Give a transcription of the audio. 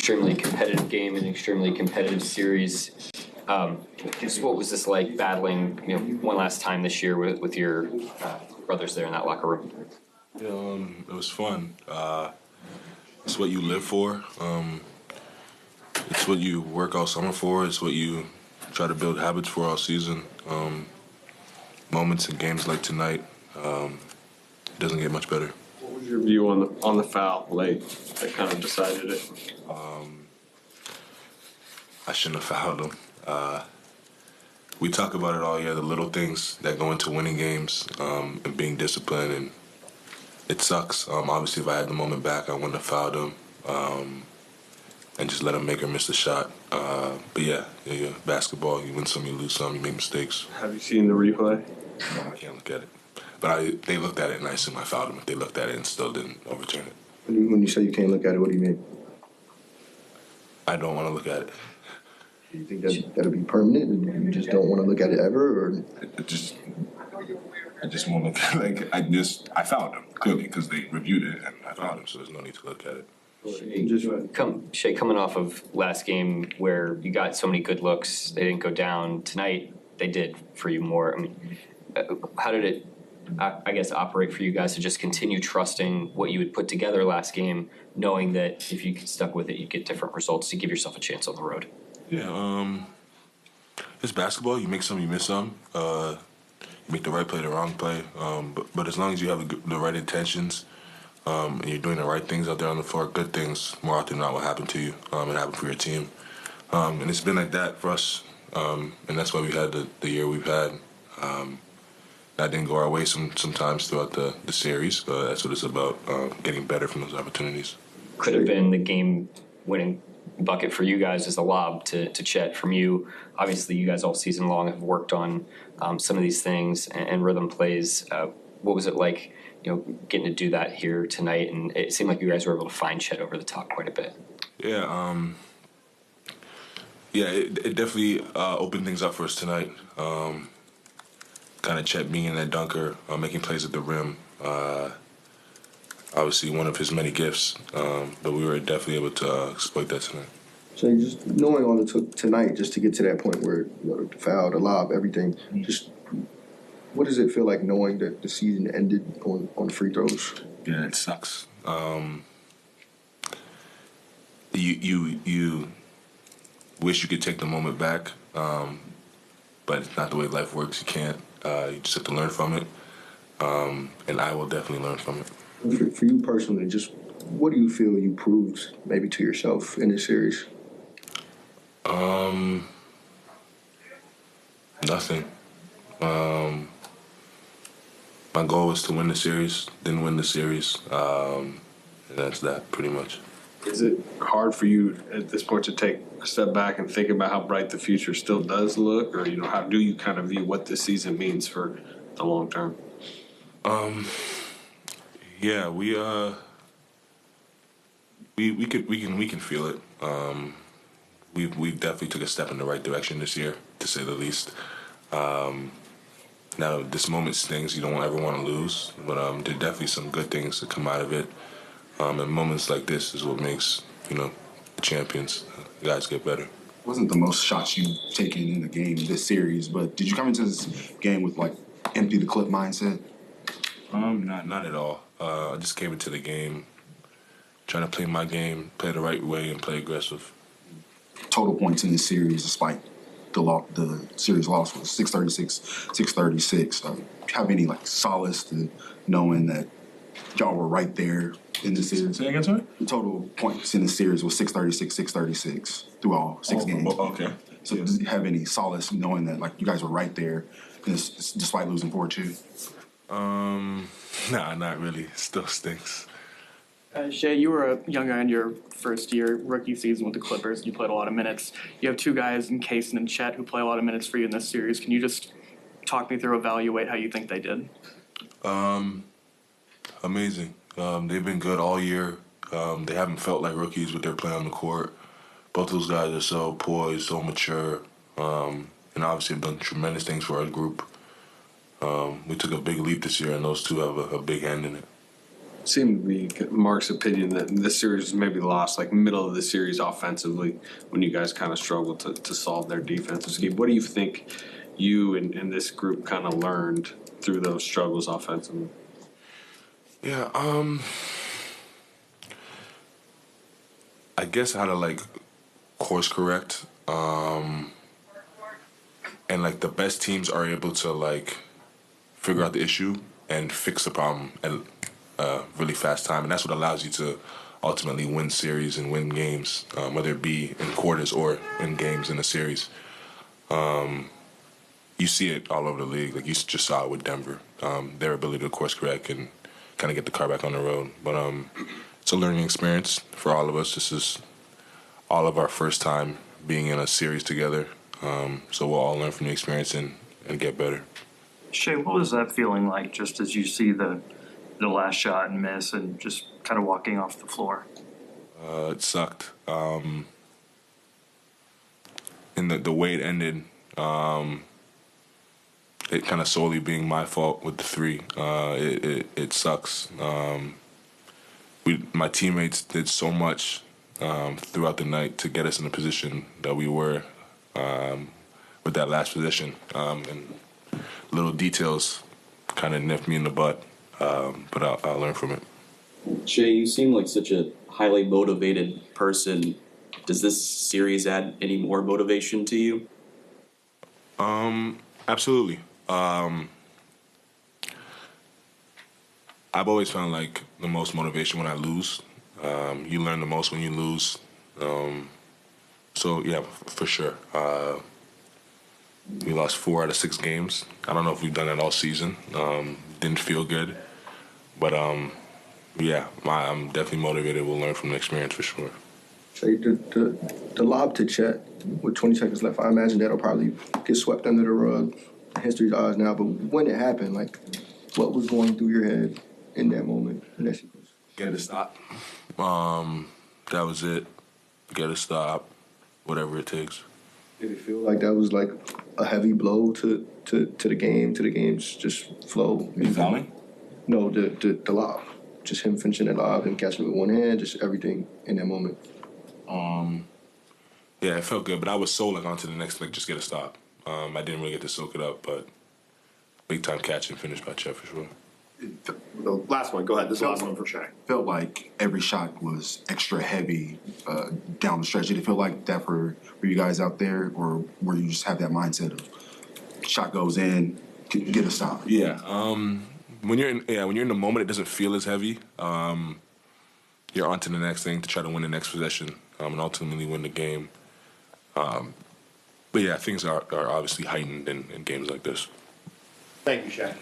extremely competitive game, an extremely competitive series. Just what was this like battling, one last time this year with your brothers there in that locker room? It was fun. It's what you live for. It's what you work all summer for. It's what you try to build habits for all season. Moments in games like tonight, it doesn't get much better. What was your view on the foul late that kind of decided it? I shouldn't have fouled him. We talk about it all year, the little things that go into winning games and being disciplined, and it sucks. Obviously, if I had the moment back, I wouldn't have fouled him and just let him make or miss the shot. But yeah, basketball, you win some, you lose some, you make mistakes. Have you seen the replay? No, I can't look at it. But they looked at it, and I assume I fouled them if they looked at it and still didn't overturn it. When you say you can't look at it, what do you mean? I don't want to look at it. Do you think that'll be permanent, and you just don't want to look at it ever, or? I just won't look at it. I fouled them, clearly, because they reviewed it, and I fouled them, so there's no need to look at it. Shai, coming off of last game where you got so many good looks, they didn't go down. Tonight, they did for you more. I mean, how did it, I guess, operate for you guys to just continue trusting what you had put together last game, knowing that if you stuck with it, you'd get different results to give yourself a chance on the road? Yeah, it's basketball. You make some, you miss some. You make the right play, the wrong play. But as long as you have the right intentions and you're doing the right things out there on the floor, good things more often than not will happen to you and happen for your team. And it's been like that for us, and that's why we had the year we've had. That didn't go our way sometimes throughout the series. That's what it's about, getting better from those opportunities. Could have been the game-winning bucket for you guys as a lob to Chet from you. Obviously, you guys all season long have worked on some of these things and rhythm plays. What was it like, getting to do that here tonight? And it seemed like you guys were able to find Chet over the top quite a bit. Yeah, it definitely opened things up for us tonight. Kind of Chet being that dunker, making plays at the rim. Obviously, one of his many gifts, but we were definitely able to exploit that tonight. So just knowing all it took tonight just to get to that point where the foul, the lob, everything, just what does it feel like knowing that the season ended on free throws? Yeah, it sucks. You wish you could take the moment back, but it's not the way life works. You can't. You just have to learn from it, and I will definitely learn from it. For you personally, just what do you feel you proved maybe to yourself in this series? Nothing. My goal was to win the series, didn't win the series, and that's that pretty much. Is it hard for you at this point to take a step back and think about how bright the future still does look, or how do you kind of view what this season means for the long term? Yeah, we can feel it. We definitely took a step in the right direction this year, to say the least. Now this moment stings. You don't ever want to lose, but there are definitely some good things that come out of it. And moments like this is what makes the champions. Guys get better. Wasn't the most shots you've taken in a game this series, but did you come into this game with empty the clip mindset? Not at all. I just came into the game trying to play my game, play the right way, and play aggressive. Total points in this series, despite the series loss, was 636. Do you have any solace in knowing that y'all were right there in the series? Say again, sorry? The total points in the series was 636 through all six games. Okay. So does it have any solace knowing that you guys were right there, despite losing 4-2? Nah, not really. Still stinks. Shai, you were a young guy in your first year, rookie season with the Clippers. You played a lot of minutes. You have two guys in Cas and Chad who play a lot of minutes for you in this series. Can you just talk me through, evaluate how you think they did? Amazing. They've been good all year. They haven't felt like rookies with their play on the court. Both those guys are so poised, so mature, and obviously have done tremendous things for our group. We took a big leap this year, and those two have a big hand in it. seemed to be Mark's opinion that this series was maybe lost, like middle of the series offensively, when you guys kind of struggled to solve their defensive scheme. What do you think you and this group kind of learned through those struggles offensively? Yeah, I guess how to like course correct. And like the best teams are able to like figure out the issue and fix the problem at a really fast time, and that's what allows you to ultimately win series and win games, whether it be in quarters or in games in a series. You see it all over the league. Like you just saw it with Denver, their ability to course correct and kind of get the car back on the road. But it's a learning experience for all of us. This is all of our first time being in a series together. So we'll all learn from the experience and get better. Shai, what was that feeling like just as you see the last shot and miss and just kind of walking off the floor? It sucked. And the way it ended, it kind of solely being my fault with the three. It sucks. My teammates did so much throughout the night to get us in the position that we were with that last position. And little details kind of nipped me in the butt, but I'll learn from it. Shai, you seem like such a highly motivated person. Does this series add any more motivation to you? Absolutely. I've always found like the most motivation when I lose. You learn the most when you lose. So yeah, for sure. We lost 4 out of 6 games. I don't know if we've done that all season. Didn't feel good, but yeah, I'm definitely motivated. We'll learn from the experience for sure. Say the lob to Chet with 20 seconds left. I imagine that'll probably get swept under the rug. History's ours now. But when it happened, like, what was going through your head in that moment, in that sequence? Get a stop. That was it. Get a stop. Whatever it takes. Did it feel like that was like a heavy blow to the game, to the game's just flow? You fouling? No, the lob. Just him finishing the lob, him catching it with one hand, just everything in that moment. Yeah, it felt good, but I was so like on to the next, like just get a stop. I didn't really get to soak it up, but big time catch and finish by Chet for sure. The last one, go ahead. This is the last one for Shai. Felt like every shot was extra heavy down the stretch. Did it feel like that for you guys out there, or where you just have that mindset of shot goes in, get a stop? Yeah. When you're in the moment, it doesn't feel as heavy. You're on to the next thing to try to win the next possession and ultimately win the game. But yeah, things are obviously heightened in games like this. Thank you, Shai.